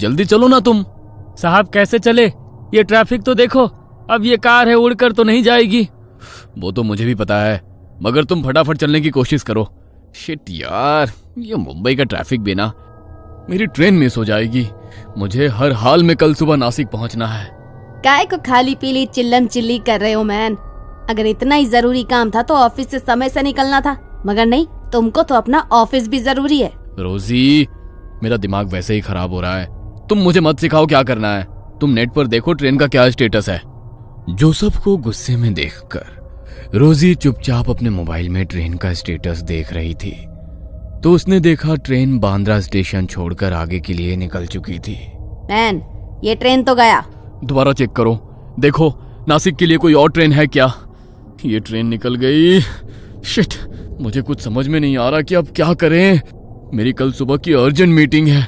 जल्दी चलो ना तुम। साहब कैसे चले, ये ट्रैफिक तो देखो, अब ये कार है उड़कर तो नहीं जाएगी। वो तो मुझे भी पता है, मगर तुम फटाफट चलने की कोशिश करो। शिट यार, ये मुंबई का ट्रैफिक भी ना, मेरी ट्रेन मिस हो जाएगी। मुझे हर हाल में कल सुबह नासिक पहुंचना है। काय को खाली पीली चिल्लम चिल्ली कर रहे हो मैन? अगर इतना ही जरूरी काम था तो ऑफिस से समय से निकलना था, मगर नहीं, तुमको तो अपना ऑफिस भी जरूरी है। रोजी, मेरा दिमाग वैसे ही खराब हो रहा है, तुम मुझे मत सिखाओ क्या करना है। तुम नेट पर देखो ट्रेन का क्या स्टेटस है। जोसेफ को गुस्से में देखकर रोजी चुपचाप अपने मोबाइल में ट्रेन का स्टेटस देख रही थी, तो उसने देखा ट्रेन बांद्रा स्टेशन छोड़कर आगे के लिए निकल चुकी थी। मैन, ये ट्रेन तो गया। दोबारा चेक करो, देखो नासिक के लिए कोई और ट्रेन है क्या। ये ट्रेन निकल गई। शिट, मुझे कुछ समझ में नहीं आ रहा कि अब क्या करें। मेरी कल सुबह की अर्जेंट मीटिंग है।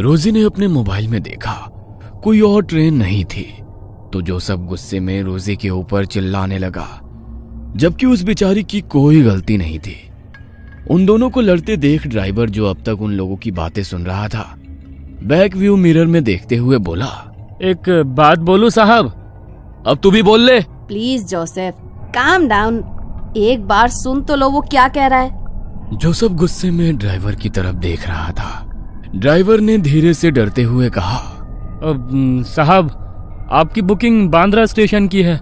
रोजी ने अपने मोबाइल में देखा, कोई और ट्रेन नहीं थी, तो जोसेफ गुस्से में रोजी के ऊपर चिल्लाने लगा, जबकि उस बेचारी की कोई गलती नहीं थी। उन दोनों को लड़ते देख ड्राइवर, जो अब तक उन लोगों की बातें सुन रहा था, बैक व्यू मिरर में देखते हुए बोला, एक बात बोलूं साहब? अब तू भी बोल ले। प्लीज जोसेफ, काम डाउन, एक बार सुन तो लो वो क्या कह रहा है। जोसेफ गुस्से में ड्राइवर की तरफ देख रहा था। ड्राइवर ने धीरे से डरते हुए कहा, साहब, आपकी बुकिंग बांद्रा स्टेशन की है।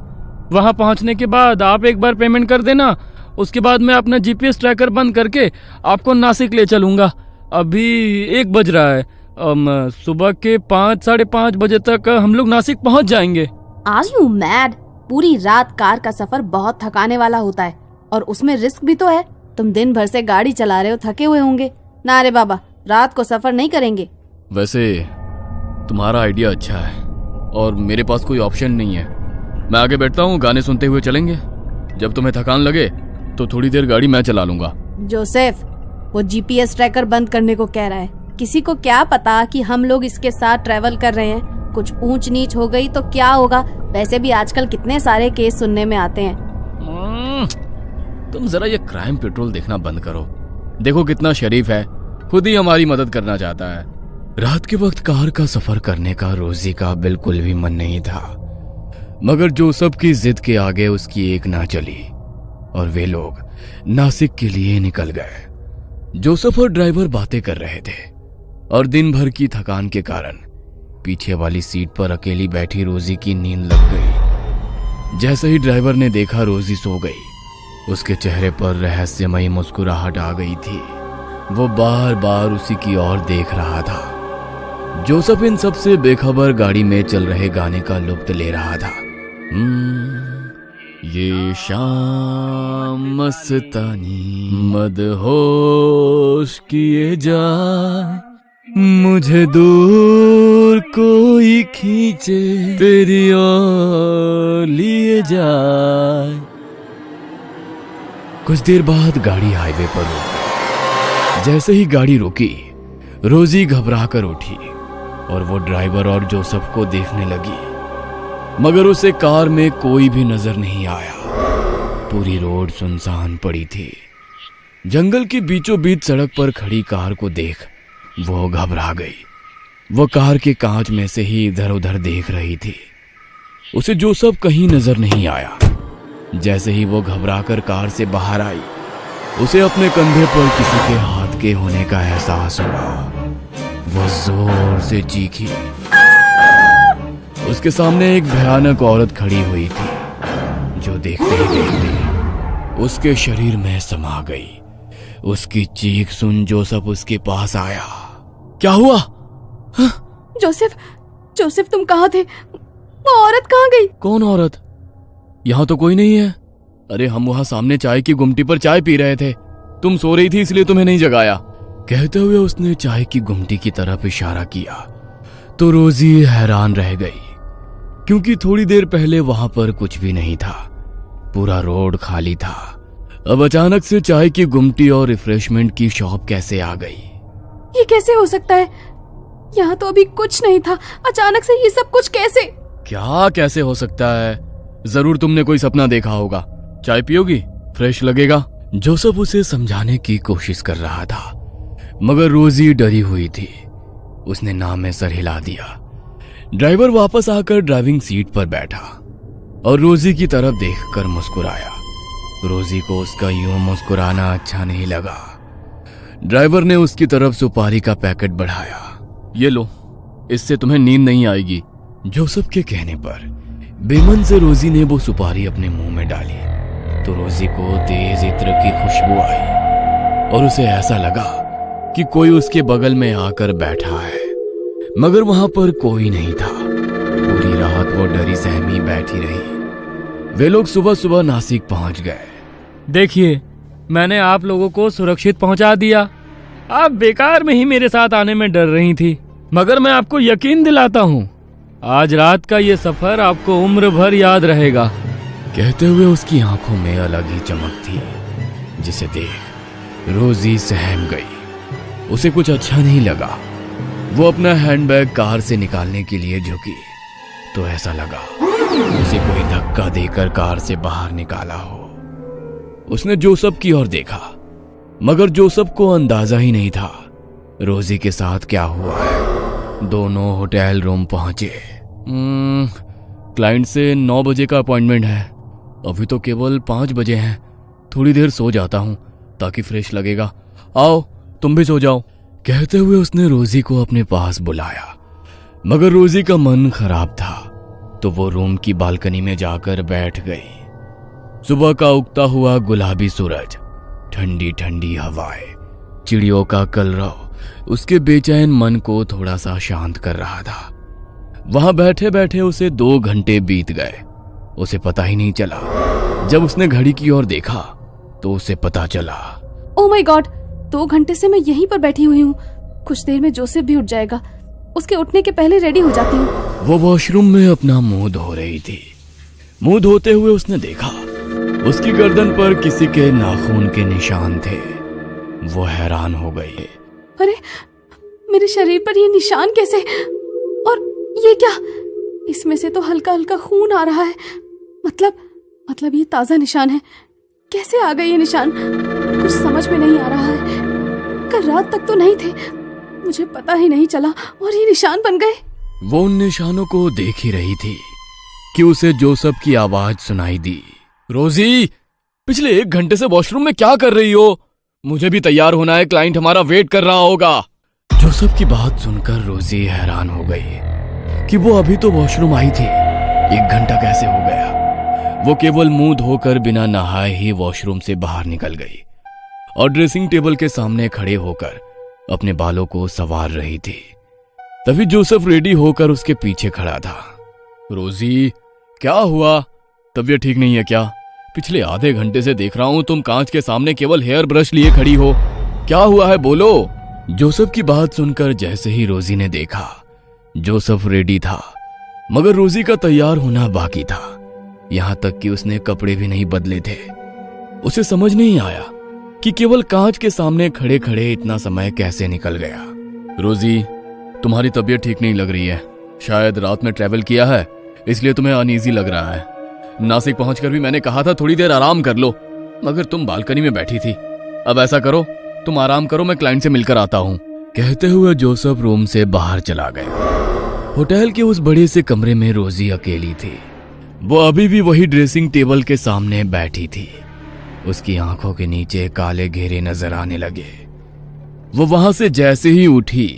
वहां पहुंचने के बाद आप एक बार पेमेंट कर देना, उसके बाद मैं अपना जीपीएस ट्रैकर बंद करके आपको नासिक ले चलूंगा। अभी 1 बज रहा है, सुबह के 5, साढ़े 5 बजे तक हम लोग नासिक पहुंच जाएंगे। Are you mad? पूरी रात कार का सफर बहुत थकाने वाला होता है, और उसमें रिस्क भी तो है। तुम दिन भर से गाड़ी चला रहे हो, थके हुए होंगे ना। रे बाबा, रात को सफर नहीं करेंगे। वैसे तुम्हारा आइडिया अच्छा है, और मेरे पास कोई ऑप्शन नहीं है। मैं आगे बैठता हूँ, गाने सुनते हुए चलेंगे। जब तुम्हें थकान लगे तो थोड़ी देर गाड़ी मैं चला लूंगा। जोसेफ, वो जीपीएस ट्रैकर बंद करने को कह रहा है। किसी को क्या पता कि हम लोग इसके साथ ट्रेवल कर रहे हैं। कुछ ऊंच नीच हो गई तो क्या होगा? वैसे भी आजकल कितने सारे केस सुनने में आते हैं। तुम जरा ये क्राइम पेट्रोल देखना बंद करो। देखो कितना शरीफ है, खुद ही हमारी मदद करना चाहता है। रात के वक्त कार का सफर करने का रोजी का बिल्कुल भी मन नहीं था, मगर जोसेफ की जिद के आगे उसकी एक ना चली और वे लोग नासिक के लिए निकल गए। जोसेफ और ड्राइवर बातें कर रहे थे, और दिन भर की थकान के कारण पीछे वाली सीट पर अकेली बैठी रोजी की नींद लग गई। जैसे ही ड्राइवर ने देखा रोजी सो गई, उसके चेहरे पर रहस्यमयी मुस्कुराहट आ गई थी। वो बार बार उसी की ओर देख रहा था। जोसेफ इन सब से बेखबर गाड़ी में चल रहे गाने का लुत्फ ले रहा था। ये शाम मस्तानी मदहोश किए जाए, मुझे दूर कोई खींचे तेरी ओर लिए जाए। कुछ देर बाद गाड़ी हाईवे पर रुकी। जैसे ही गाड़ी रुकी, रोजी घबरा कर उठी और वो ड्राइवर और जोसेफ को देखने लगी, मगर उसे कार में कोई भी नजर नहीं आया। पूरी रोड सुनसान पड़ी थी। जंगल के बीचों बीच सड़क पर खड़ी कार को देख वो घबरा गई। वो कार के कांच में से ही इधर उधर देख रही थी। उसे जोसेफ कहीं नजर नहीं आया। जैसे ही वो घबराकर कार से बाहर आई, उसे अपने कंधे पर किसी के हाथ के होने का एहसास हुआ। वो जोर से चीखी। उसके सामने एक भयानक औरत खड़ी हुई थी, जो देखते ही देखते उसके शरीर में समा गई। उसकी चीख सुन जोसेफ उसके पास आया। क्या हुआ? जोसेफ तुम कहाँ थे? वो औरत कहाँ गई? कौन औरत? यहाँ तो कोई नहीं है। अरे हम वहां सामने चाय की गुमटी पर चाय पी रहे थे। तुम सो रही थी इसलिए तुम्हें नहीं जगाया। कहते हुए उसने चाय की गुमटी की तरफ इशारा किया, तो रोजी हैरान रह गई, क्योंकि थोड़ी देर पहले वहां पर कुछ भी नहीं था। पूरा रोड खाली था। अब अचानक से चाय की गुमटी और रिफ्रेशमेंट की शॉप कैसे आ गई? ये कैसे हो सकता है? यहाँ तो अभी कुछ नहीं था, अचानक से ये सब कुछ कैसे? क्या कैसे हो सकता है? जरूर तुमने कोई सपना देखा होगा। चाय पियोगी? फ्रेश लगेगा। जोसेफ उसे समझाने की कोशिश कर रहा था, मगर रोजी डरी हुई थी। उसने ना में सर हिला दिया। ड्राइवर वापस आकर ड्राइविंग सीट पर बैठा और रोजी की तरफ देखकर मुस्कुराया। रोजी को उसका यूं मुस्कुराना अच्छा नहीं लगा। ड्राइवर ने उसकी तरफ सुपारी का पैकेट बढ़ाया। ये लो, इससे तुम्हें नींद नहीं आएगी। जोसेफ के कहने पर बेमन से रोजी ने वो सुपारी अपने मुंह में डाली तो रोजी को तेज इत्र की खुशबू आई और उसे ऐसा लगा कि कोई उसके बगल में आकर बैठा है, मगर वहां पर कोई नहीं था। पूरी रात वो डरी सहमी बैठी रही। वे लोग सुबह सुबह नासिक पहुंच गए। देखिए, मैंने आप लोगों को सुरक्षित पहुंचा दिया। आप बेकार में ही मेरे साथ आने में डर रही थी, मगर मैं आपको यकीन दिलाता हूँ, आज रात का ये सफर आपको उम्र भर याद रहेगा। कहते हुए उसकी आंखों में अलग ही चमक थी, जिसे देख रोजी सहम गई। उसे कुछ अच्छा नहीं लगा। वो अपना हैंडबैग कार से निकालने के लिए झुकी तो ऐसा लगा उसे कोई धक्का देकर कार से बाहर निकाला हो। उसने जोसेफ की ओर देखा, मगर जोसेफ को अंदाजा ही नहीं था रोजी के साथ क्या हुआ है। दोनों होटल रूम पहुंचे। क्लाइंट से 9 बजे का अपॉइंटमेंट है। अभी तो केवल 5 बजे हैं। थोड़ी देर सो जाता हूं ताकि फ्रेश लगेगा। आओ, तुम भी सो जाओ। कहते हुए उसने रोजी को अपने पास बुलाया, मगर रोजी का मन खराब था तो वो रूम की बालकनी में जाकर बैठ गई। सुबह का उगता हुआ गुलाबी सूरज, ठंडी ठंडी हवाएं, चिड़ियों का कलरव उसके बेचैन मन को थोड़ा सा शांत कर रहा था। वहां बैठे बैठे उसे 2 घंटे बीत गए। उसे पता ही नहीं चला। जब उसने घड़ी की ओर देखा तो उसे पता चला, ओह माय गॉड, 2 घंटे से मैं यहीं पर बैठी हुई हूँ। कुछ देर में जोसेफ भी उठ जाएगा। उसके उठने के पहले रेडी हो जाती हूँ। वो वॉशरूम में अपना मुंह धो रही थी। मुंह धोते हुए उसने देखा उसकी गर्दन पर किसी के नाखून के निशान थे। वो हैरान हो गई। अरे, मेरे शरीर पर ये निशान कैसे? और ये क्या? इसमें से तो हल्का हल्का खून आ रहा है। मतलब ये ताजा निशान है। कैसे आ गए ये निशान? कुछ समझ में नहीं आ रहा है। कल रात तक तो नहीं थे, मुझे पता ही नहीं चला और ये निशान बन गए। वो उन निशानों को देख ही रही थी कि उसे जोसेफ की आवाज सुनाई दी। रोजी, पिछले 1 घंटे से वॉशरूम में क्या कर रही हो? मुझे भी तैयार होना है, क्लाइंट हमारा वेट कर रहा होगा। जोसेफ की बात सुनकर रोजी हैरान हो गई कि वो अभी तो वॉशरूम आई थी। 1 घंटा कैसे हो गया? वो केवल मुंह धोकर बिना नहाए ही वॉशरूम से बाहर निकल गई और ड्रेसिंग टेबल के सामने खड़े होकर अपने बालों को संवार रही थी। तभी जोसेफ रेडी होकर उसके पीछे खड़ा था। रोजी, क्या हुआ? तबीयत ठीक नहीं है क्या? पिछले आधे घंटे से देख रहा हूं तुम कांच के सामने केवल हेयर ब्रश लिए खड़ी हो। क्या हुआ है, बोलो। जोसेफ की बात सुनकर जैसे ही रोजी ने देखा, जोसेफ रेडी था, मगर रोजी का तैयार होना बाकी था। यहां तक कि उसने कपड़े भी नहीं बदले थे। उसे समझ नहीं आया कि केवल कांच के सामने खड़े खड़े इतना समय कैसे निकल गया। रोजी, तुम्हारी तबीयत ठीक नहीं लग रही है। शायद रात में ट्रैवल किया है, इसलिए तुम्हें अनईजी लग रहा है। नासिक पहुंचकर भी मैंने कहा था थोड़ी देर आराम कर लो, मगर तुम बालकनी में बैठी थी। अब ऐसा करो, तुम आराम करो, मैं क्लाइंट से मिलकर आता हूं। कहते हुए जोसेफ रूम से बाहर चला गया। होटल के उस बड़े से कमरे में रोजी अकेली थी। वो अभी भी वही ड्रेसिंग टेबल के सामने बैठी थी। उसकी आंखों के नीचे काले घेरे नजर आने लगे। वो वहां से जैसे ही उठी,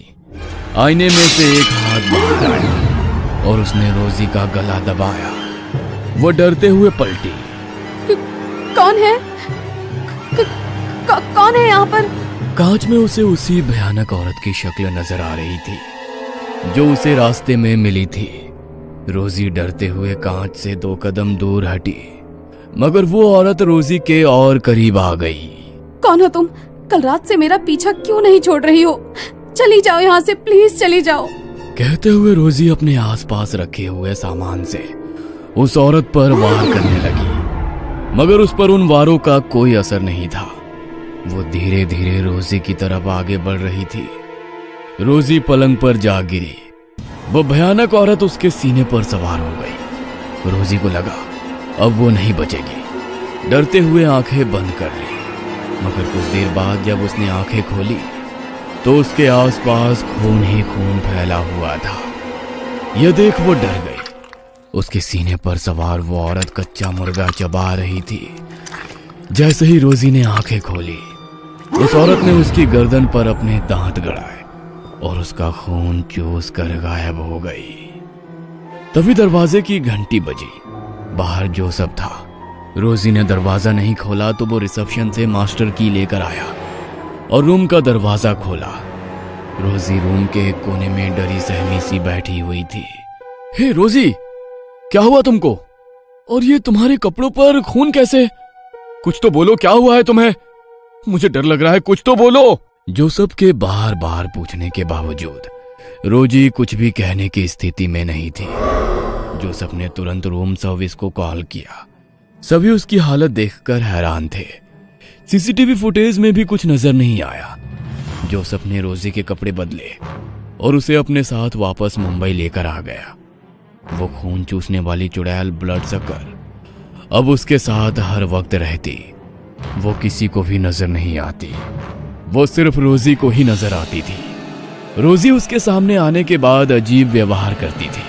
आईने में से एक हाथ बाहर आया और उसने रोजी का गला दबाया। वो डरते हुए पलटी। कौन है? कौन है यहाँ पर? कांच में उसे उसी भयानक औरत की शक्ल नजर आ रही थी जो उसे रास्ते में मिली थी। रोजी डरते हुए कांच से 2 कदम दूर हटी, मगर वो औरत रोजी के और करीब आ गई। कौन हो तुम? कल रात से मेरा पीछा क्यों नहीं छोड़ रही हो? चली जाओ यहाँ से, प्लीज चली जाओ। कहते हुए रोजी अपने आसपास रखे हुए सामान से उस औरत पर वार करने लगी, मगर उस पर उन वारों का कोई असर नहीं था। वो धीरे धीरे रोजी की तरफ आगे बढ़ रही थी। रोजी पलंग पर जा गिरी। वो भयानक औरत उसके सीने पर सवार हो गई। रोजी को लगा अब वो नहीं बचेगी। डरते हुए आंखें बंद कर ली, मगर कुछ देर बाद जब उसने आंखें खोली तो उसके आसपास खून ही खून फैला हुआ था। यह देख वो डर गई। उसके सीने पर सवार वो औरत कच्चा मुर्गा चबा रही थी। जैसे ही रोजी ने आंखें खोली, उस औरत ने उसकी गर्दन पर अपने दांत गड़ाए और उसका खून चूस कर गायब हो गई। तभी दरवाजे की घंटी बजी। बाहर जोसेफ था। रोजी ने दरवाजा नहीं खोला तो वो रिसेप्शन से मास्टर की लेकर आया और रूम का दरवाजा खोला। रोजी रूम के एक कोने में डरी सहमी सी बैठी हुई थी। हे रोजी, क्या हुआ तुमको? और ये तुम्हारे कपड़ों पर खून कैसे? कुछ तो बोलो, क्या हुआ है तुम्हें? मुझे डर लग रहा है, कुछ तो बोलो। जोसेफ के बार बार पूछने के बावजूद रोजी कुछ भी कहने की स्थिति में नहीं थी। जोसेफ ने तुरंत रूम सर्विस को कॉल किया। सभी उसकी हालत देखकर हैरान थे। सीसीटीवी फुटेज में भी कुछ नजर नहीं आया। जोसेफ ने रोजी के कपड़े बदले और उसे अपने साथ वापस मुंबई लेकर आ गया। वो खून चूसने वाली चुड़ैल ब्लड सकर अब उसके साथ हर वक्त रहती। वो किसी को भी नजर नहीं आती, वो सिर्फ रोजी को ही नजर आती थी। रोजी उसके सामने आने के बाद अजीब व्यवहार करती थी।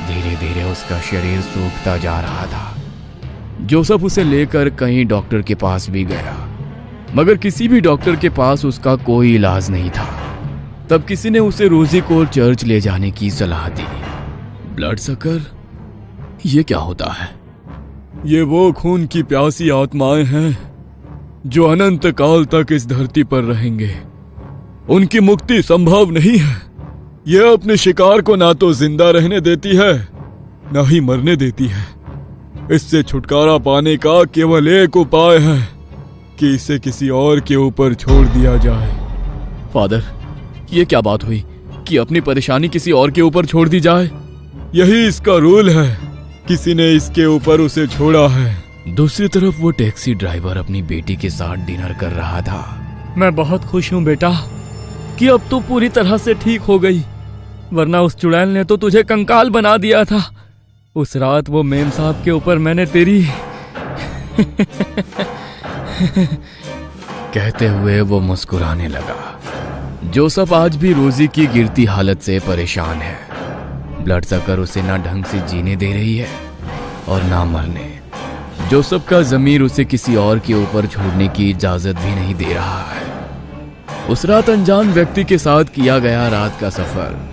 धीरे धीरे उसका शरीर सूखता जा रहा था। जोसेफ उसे लेकर कई डॉक्टर के पास भी गया, मगर किसी भी डॉक्टर के पास उसका कोई इलाज नहीं था। तब किसी ने उसे रोजी को चर्च ले जाने की सलाह दी। ब्लड सकर, ये क्या होता है? ये वो खून की प्यासी आत्माएं हैं जो अनंत काल तक इस धरती पर रहेंगे। उनकी मुक्ति संभव नहीं है। यह अपने शिकार को ना तो जिंदा रहने देती है, ना ही मरने देती है। इससे छुटकारा पाने का केवल एक उपाय है कि इसे किसी और के ऊपर छोड़ दिया जाए। फादर, ये क्या बात हुई कि अपनी परेशानी किसी और के ऊपर छोड़ दी जाए? यही इसका रूल है। किसी ने इसके ऊपर उसे छोड़ा है। दूसरी तरफ वो टैक्सी ड्राइवर अपनी बेटी के साथ डिनर कर रहा था। मैं बहुत खुश हूँ बेटा कि अब तू पूरी तरह से ठीक हो गई, वरना उस चुड़ैल ने तो तुझे कंकाल बना दिया था। उस रात वो मेम साहब के ऊपर मैंने तेरी कहते हुए वो मुस्कुराने लगा। जोसेफ आज भी रोजी की गिरती हालत से परेशान है। ब्लड सकर उसे ना ढंग से जीने दे रही है और ना मरने। जोसेफ का ज़मीर उसे किसी और के ऊपर छोड़ने की इजाजत भी नहीं दे रहा है। उस रात अनजान व्यक्ति के साथ किया गया रात का सफर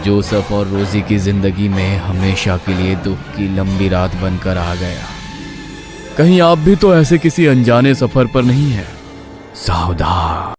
जोसेफ और रोजी की जिंदगी में हमेशा के लिए दुख की लंबी रात बनकर आ गया। कहीं आप भी तो ऐसे किसी अनजाने सफर पर नहीं है? सावधान।